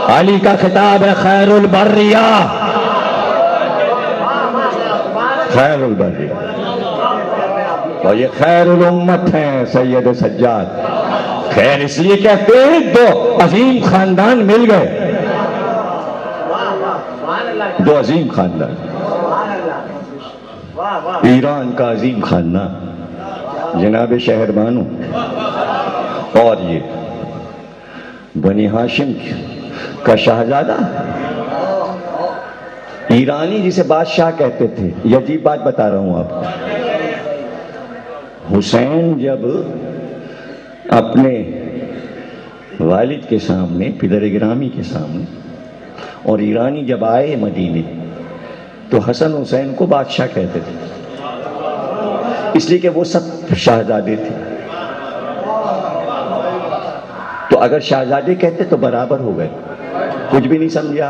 अली का खिताब है खैरुल बर्रिया, खैरुल बर्रिया, और ये खैरुल उम्मत हैं सैयद सज्जाद। खैर इसलिए कहते हैं दो अजीम खानदान मिल गए, दो अजीम खानदान, ईरान का अजीम खानदान जनाब शहरबानो और ये बनी हाशिम का शहजादा ईरानी जिसे बादशाह कहते थे। ये अजीब बात बता रहा हूं आपको, हुसैन जब अपने वालिद के सामने, पिदर गिरामी के सामने, और ईरानी जब आए मदीने तो हसन हुसैन को बादशाह कहते थे, इसलिए कि वो सब शहजादे थे। तो अगर शहजादे कहते तो बराबर हो गए, कुछ भी नहीं समझा।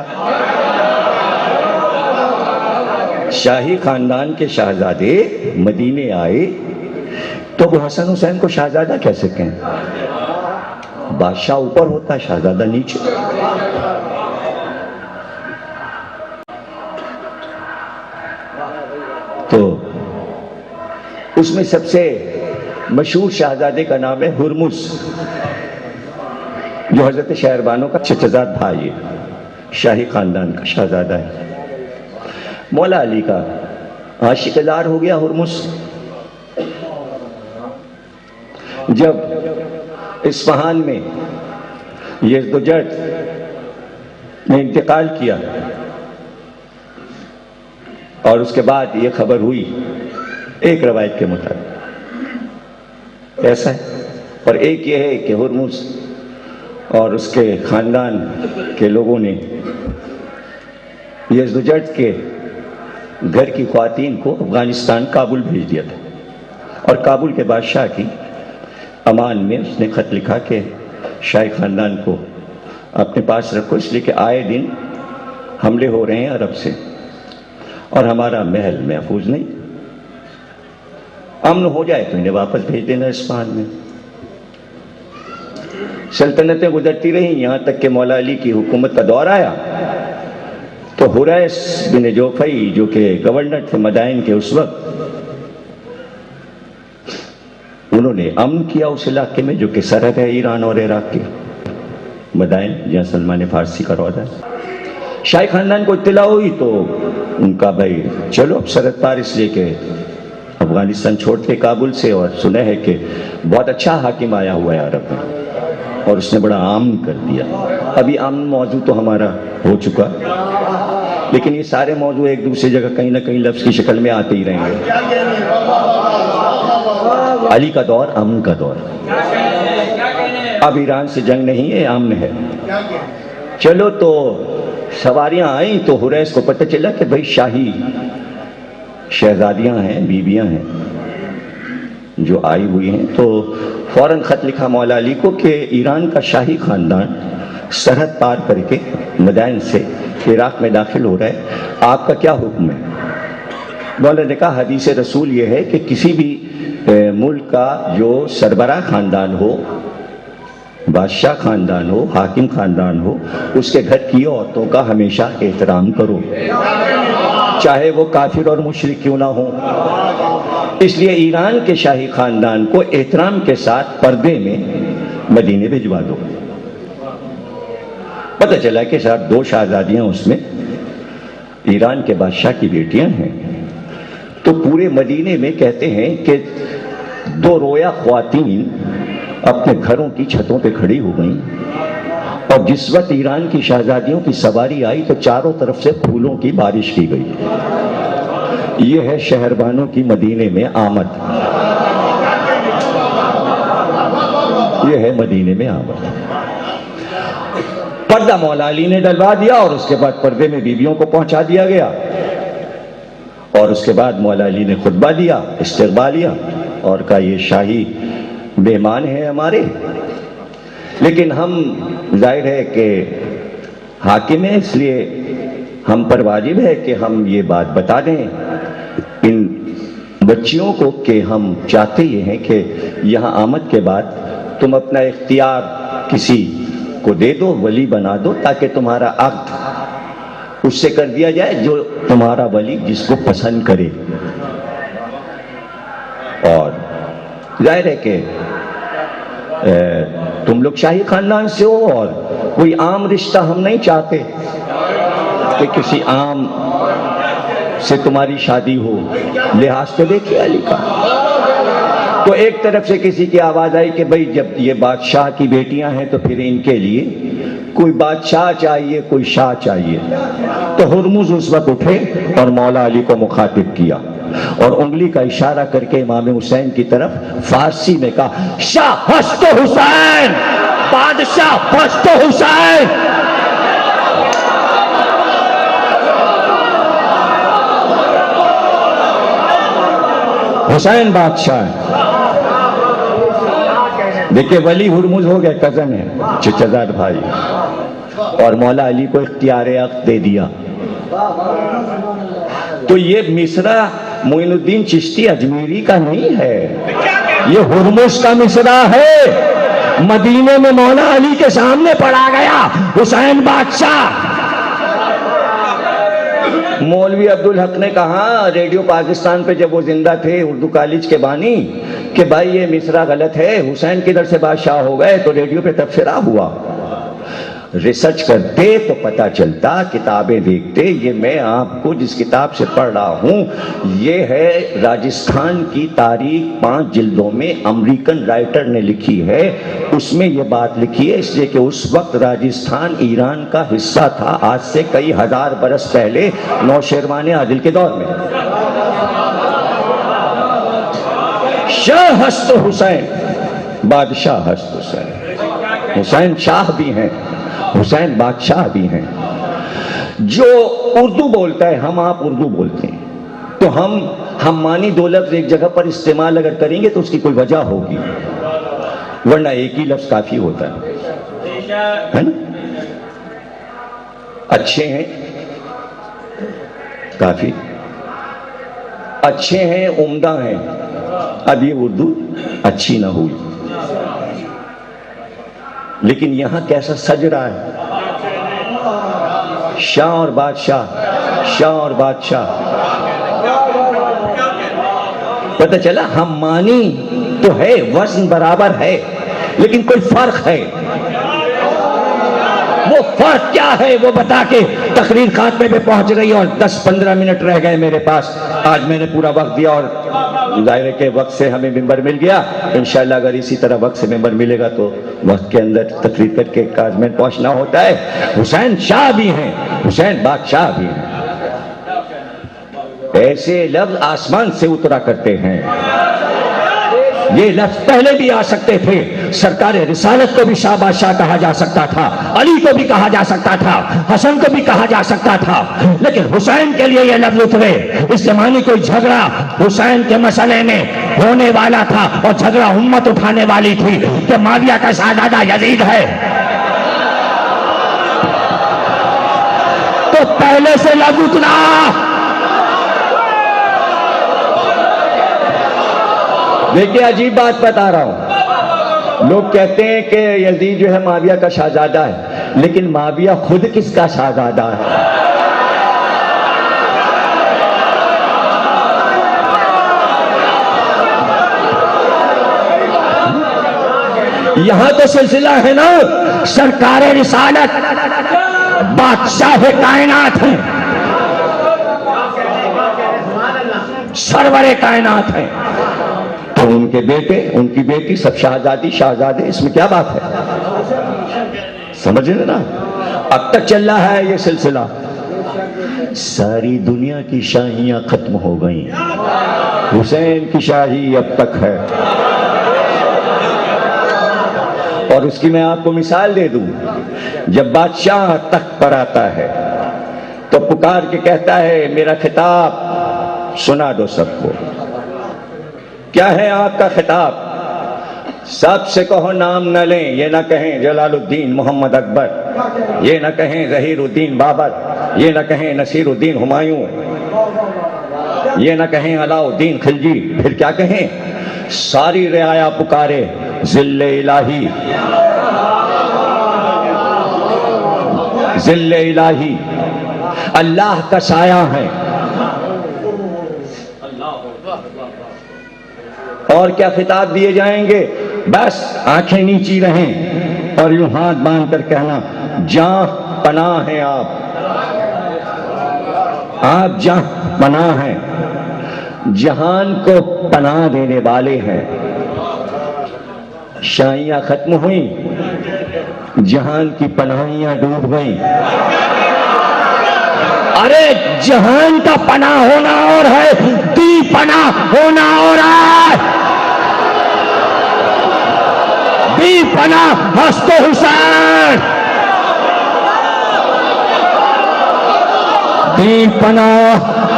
शाही खानदान के शहजादे मदीने आए तो वो हसन हुसैन को शहजादा कैसे कहें? बादशाह ऊपर होता है, शहजादा नीचे। तो उसमें सबसे मशहूर शहजादे का नाम है हुर्मुस, जो हजरत शहरबानो का चचेजाद भाई है, शाही खानदान का शहजादा है। मौला अली का आशिकदार हो गया हुर्मुस। जब इस्फहान में यज़दुजर्द ने इंतकाल किया और उसके बाद ये खबर हुई, एक रवायत के मुताबिक ऐसा है, और एक ये है कि हुर्मुस और उसके खानदान के लोगों ने यज़दुजर्द के घर की ख्वातीन को अफगानिस्तान काबुल भेज दिया था, और काबुल के बादशाह की अमान में उसने खत लिखा कि शाही खानदान को अपने पास रखो, इसलिए कि आए दिन हमले हो रहे हैं अरब से और हमारा महल महफूज नहीं, अमन हो जाए तो इन्हें वापस भेज देना इस्फहान में। सल्तनतें गुजरती रही, यहां तक कि मौला अली की हुकूमत का दौर आया तो हुरैस बिन जोफई जो कि गवर्नर थे मदाइन के उस वक्त, उन्होंने अमन किया उस इलाके में जो कि सरहद है ईरान और इराक की, मदाइन जहाँ सलमान फारसी का रौदा है। शाही खानदान को इत्तला हुई तो उनका भाई चलो अब सरहद पार, इसलिए कि अफगानिस्तान छोड़ के काबुल से, और सुना है कि बहुत अच्छा हाकिम आया हुआ है अरब में, और उसने बड़ा आमन कर दिया। अभी आमन मौजू तो हमारा हो चुका, लेकिन ये सारे मौजू एक दूसरी जगह कहीं ना कहीं लफ्ज़ की शक्ल में आते ही रहेंगे। अली का दौर अमन का दौर, अब ईरान से जंग नहीं है, अमन है। चलो तो सवारियां आई तो हुरैस को पता चला कि भाई शाही शहजादियां हैं, बीबियां हैं जो आई हुई हैं, तो फौरन खत लिखा मौला अली को कि ईरान का शाही खानदान सरहद पार करके मदाइन से इराक में दाखिल हो रहा है, आपका क्या हुक्म है? मौला ने कहा हदीस रसूल ये है कि किसी भी मुल्क का जो सरबराह खानदान हो, बादशाह खानदान हो, हाकिम खानदान हो, उसके घर की औरतों का हमेशा एहतराम करो, चाहे वो काफिर और मुशरिक क्यों ना हो। इसलिए ईरान के शाही खानदान को एहतराम के साथ पर्दे में मदीने भिजवा दो। पता चला कि साहब दो शहजादियां उसमें ईरान के बादशाह की बेटियां हैं। तो पूरे मदीने में कहते हैं कि दो रोया ख्वातीन अपने घरों की छतों पे खड़ी हो गईं, और जिस वक्त ईरान की शहजादियों की सवारी आई तो चारों तरफ से फूलों की बारिश की गई। ये है शहरबानों की मदीने में आमद, ये है मदीने में आमद। पर्दा मौला अली ने डलवा दिया और उसके बाद पर्दे में बीबियों को पहुंचा दिया गया, और उसके बाद मौला अली ने खुतबा दिया, इस्तकबालिया, और कहा ये शाही मेहमान है हमारे, लेकिन हम जाहिर है कि हाकिम है, इसलिए हम पर वाजिब है कि हम ये बात बता दें इन बच्चियों को कि हम चाहते ये हैं कि यहाँ आमद के बाद तुम अपना इख्तियार किसी को दे दो, वली बना दो, ताकि तुम्हारा अक्द उससे कर दिया जाए जो तुम्हारा वली जिसको पसंद करे। और जाहिर है कि तुम लोग शाही खानदान से हो और कोई आम रिश्ता हम नहीं चाहते कि किसी आम से तुम्हारी शादी हो। लिहाज तो देखिए अली का। तो एक तरफ से किसी की आवाज आई कि भाई जब ये बादशाह की बेटियां हैं तो फिर इनके लिए कोई बादशाह चाहिए, कोई शाह चाहिए। तो हुर्मुज उस वक्त उठे और मौला अली को मुखातिब किया और उंगली का इशारा करके इमाम हुसैन की तरफ फारसी में कहा, शाह हस्त हुसैन, बादशाह हस्त हुसैन। हुसैन बादशाह है। देखिए वली हुर्मुज हो गए, कजन है, चचाजाद भाई, और मौला अली को इख्तियार अख्त दे दिया। तो ये मिसरा मोइनुद्दीन चिश्ती अजमेरी का नहीं है, ये हुर्मुज का मिसरा है। मदीने में मौला अली के सामने पड़ा गया हुसैन बादशाह। मौलवी अब्दुल हक ने कहा रेडियो पाकिस्तान पे जब वो जिंदा थे, उर्दू कॉलेज के बानी, कि भाई ये मिसरा गलत है, हुसैन किधर से बादशाह हो गए। तो रेडियो पे तबसरा हुआ। रिसर्च करते तो पता चलता, किताबें देखते। ये मैं आपको जिस किताब से पढ़ रहा हूं ये है राजस्थान की तारीख 5 जिल्दों में अमेरिकन राइटर ने लिखी है। उसमें ये बात लिखी है इसलिए कि उस वक्त राजस्थान ईरान का हिस्सा था, आज से कई हजार बरस पहले, नौशेरवान आदिल के दौर में। शाह हस्त हुसैन, बादशाह हस्त हुसैन। हुसैन शाह भी हैं, हुसैन बादशाह भी हैं। जो उर्दू बोलता है, हम आप उर्दू बोलते हैं, तो हम मानी दो लफ्ज एक जगह पर इस्तेमाल अगर करेंगे तो उसकी कोई वजह होगी, वरना एक ही लफ्ज काफी होता है ना। अच्छे हैं काफी, अच्छे हैं, उम्दा हैं। अब ये उर्दू अच्छी ना हुई, लेकिन यहां कैसा सज रहा है, शाह और बादशाह, शाह और बादशाह। पता चला हम मानी तो है, वजन बराबर है, लेकिन कोई फर्क है। वो फर्क क्या है वो बता के तकरीर खात्मे पे पहुंच रही है। और 10-15 मिनट रह गए मेरे पास। आज मैंने पूरा वक्त दिया और दायरे के वक्त से हमें मिंबर मिल गया। इंशाल्लाह अगर इसी तरह वक्त से मिंबर मिलेगा तो वक्त के अंदर तकरीर करके काज में पहुंचना होता है। हुसैन शाह भी हैं, हुसैन बादशाह भी हैं। ऐसे लफ्ज आसमान से उतरा करते हैं। ये लफ्ज पहले भी आ सकते थे। सरकार रिसालत को भी शाह बादशाह कहा जा सकता था, अली को भी कहा जा सकता था, हसन को भी कहा जा सकता था, लेकिन हुसैन के लिए ये लफ्ज उतरे। इस जमाने कोई झगड़ा हुसैन के मसले में होने वाला था और झगड़ा उम्मत उठाने वाली थी कि माविया का शहजादा यजीद है, तो पहले से लफ्ज उतरा। देखिए अजीब बात बता रहा हूं। लोग कहते हैं कि यजीद जो है माविया का शहजादा है, लेकिन माविया खुद किसका शहजादा है? यहां तो सिलसिला है ना, सरकार रिसालत बादशाह कायनात है, सरवरे कायनात है, तो उनके बेटे उनकी बेटी सब शहजादी शहजादे, इसमें क्या बात है? समझ रहे ना? अब तक चल रहा है ये सिलसिला। सारी दुनिया की शाहियां खत्म हो गई, हुसैन की शाही अब तक है। और उसकी मैं आपको मिसाल दे दूं। जब बादशाह तख्त पर आता है तो पुकार के कहता है मेरा खिताब सुना दो सबको। क्या है आपका खिताब? सबसे कहो नाम न लें, ये ना कहें जलालुद्दीन मोहम्मद अकबर, ये ना कहें जहीरुद्दीन बाबर, ये ना कहें नसीरुद्दीन हुमायूं, ये ना कहें अलाउद्दीन खिलजी। फिर क्या कहें? सारी रियाया पुकारे जिल्ले इलाही। जिल्ले इलाही, अल्लाह का साया है। और क्या खिताब दिए जाएंगे? बस आंखें नीची रहें और यूं हाथ बांध कर कहना, जहां पनाह हैं आप जहां पनाह हैं, जहान को पनाह देने वाले हैं। शाहियां खत्म हुई, जहान की पनाहियां डूब गई। अरे जहान का पनाह होना और है, दी पनाह होना और है। दी पनाह हस्ते हुसैन, दी पनाह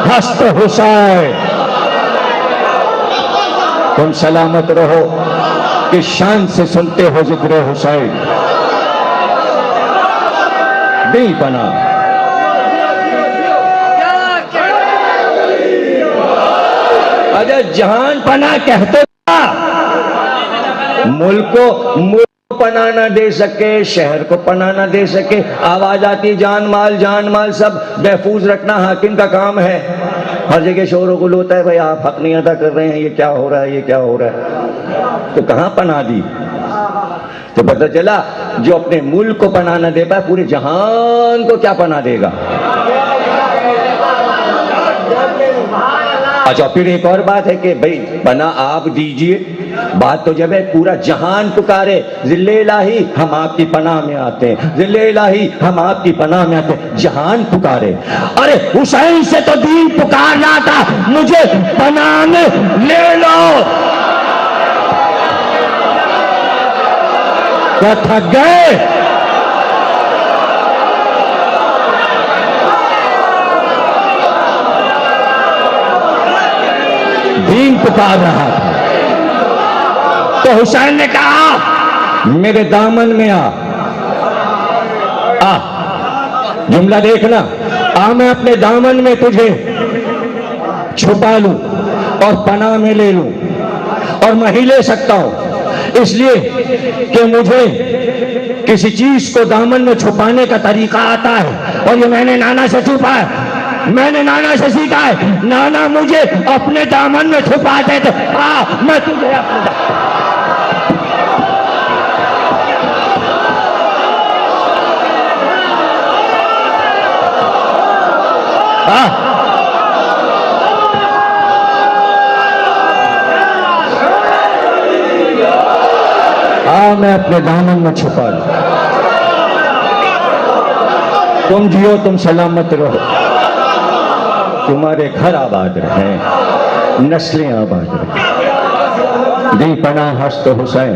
हस्ते हुसैन। तुम सलामत रहो कि शान से सुनते हो जिक्र हुसैन। दी पनाह। अरे जहान पनाह कहते मुल्क को पनाह ना दे सके, शहर को पनाह ना दे सके, आवाज आती जान माल सब महफूज रखना हाकिम का काम है। हर जगह शोर गुल होता है, भाई आप हक नहीं अदा कर रहे हैं, ये क्या हो रहा है, ये क्या हो रहा है। तो कहां पनाह दी? तो पता चला जो अपने मुल्क को पनाह ना दे पाए, पूरे जहान को क्या पनाह देगा। अच्छा, फिर एक और बात है कि भाई पनाह आप दीजिए, बात तो जब है पूरा जहान पुकारे, जिल्ले इलाही हम आपकी पनाह में आते हैं, जिल्ले इलाही हम आपकी पनाह में आते हैं, जहान पुकारे। अरे हुसैन से तो दीन पुकार रहा था, मुझे पनाह में ले लो। क्या थक गए? दीन पुकार रहा था तो हुसैन ने कहा मेरे दामन में आ। जुमला देखना, आ मैं अपने दामन में तुझे छुपा लूं और पनाह में ले लूं। और मैं ही ले सकता हूं इसलिए कि मुझे किसी चीज को दामन में छुपाने का तरीका आता है, और ये मैंने नाना से छुपा है, मैंने नाना से सीखा है। नाना मुझे अपने दामन में छुपा देते, मैं तुझे अपने मैं अपने दामन में छुपा लूं। तुम जियो, तुम सलामत रहो, तुम्हारे घर आबाद रहे, नस्लें आबाद रहे। दी पनाह हस्त हुसैन।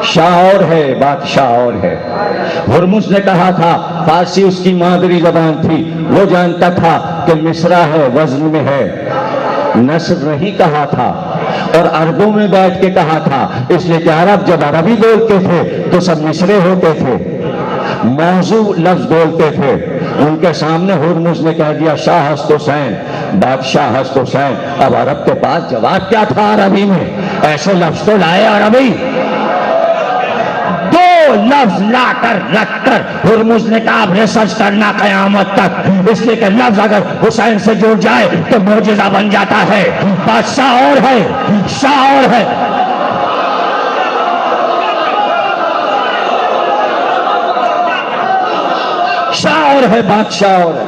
शाह और है, बादशाह और है। हुरमुज ने कहा था, फारसी उसकी मादरी जबान थी, वो जानता था कि मिसरा है, वजन में है, नस्र नहीं कहा था। और अरबों में बैठ के कहा था, इसलिए कि अरब जब अरबी बोलते थे तो सब मिसरे होते थे, मौजू लफ्ज बोलते थे। उनके सामने हुरमुज ने कह दिया शाह हस्त हुसैन, बादशाह हस्त हुसैन। अब अरब के पास जवाब क्या था अरबी में? ऐसे लफ्ज तो लाए अरबी। दो लफ्ज लाकर रखकर हुरमुज ने कहा रिसर्च करना कयामत तक, इसलिए कि लफ्ज अगर हुसैन से जुड़ जाए तो मौजज़ा बन जाता है। बादशाह और है, शाह और है। शाह और है, बादशाह और है।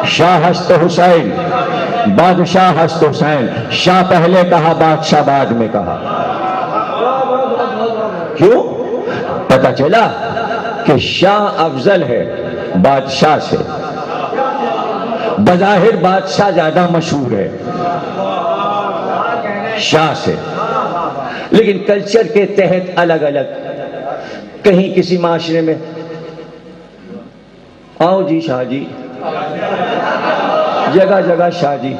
शाह हस्त हुसैन, बादशाह हस्त हुसैन। शाह पहले कहा, बादशाह बाद में कहा। क्यों? पता चला कि शाह अफजल है बादशाह से। बज़ाहिर बादशाह ज्यादा मशहूर है शाह से, लेकिन कल्चर के तहत अलग अलग। कहीं किसी माशरे में आओ जी शाह जी, जगह जगह शाह जी,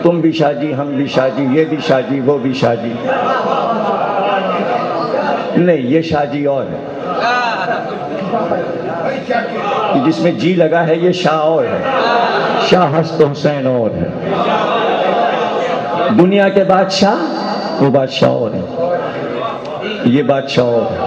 तुम भी शाह जी, हम भी शाह जी, ये भी शाह जी, वो भी शाह जी। नहीं, ये शाह जी और है, जिसमें जी लगा है ये शाह और है, शाह हस्त हुसैन और है। दुनिया के बादशाह वो बादशाह और है, ये बादशाह और है।